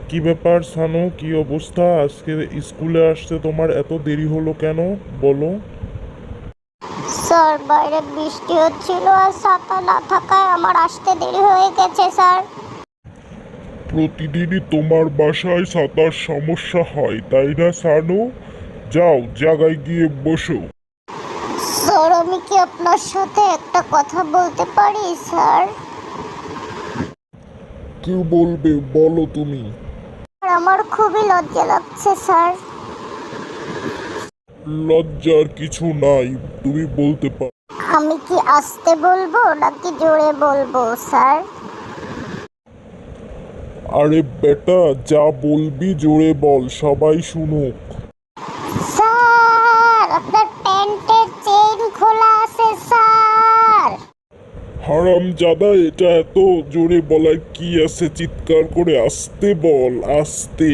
কি ব্যাপার সানু, কি অবস্থা? আজকে স্কুলে আসতে তোমার এত দেরি হলো কেন, বলো। স্যার, বাইরে বৃষ্টি হচ্ছিল আর ছাতা না থাকায় আমার আসতে দেরি হয়ে গেছে স্যার। প্রতিদিনই তোমার বাসায় ছাতার সমস্যা হয়, তাই না সানু? যাও জায়গায় গিয়ে বসো। স্যার, আমি কি আপনার সাথে একটা কথা বলতে পারি স্যার? কি বলবে বলো তুমি। আর আমার খুবই লজ্জা লাগছে স্যার। লজ্জার কিছু নাই, তুমি বলতে পারো। আমি কি আস্তে বলবো নাকি জোরে বলবো স্যার? আরে বেটা, যা বলবি জোরে বল, সবাই শুনুক। স্যার, আপনার প্যান্টের চেইন খোলা আছে স্যার। হারামজাদা, এটা এত জোরে বলার কি আছে? চিৎকার করে আস্তে বল, আস্তে।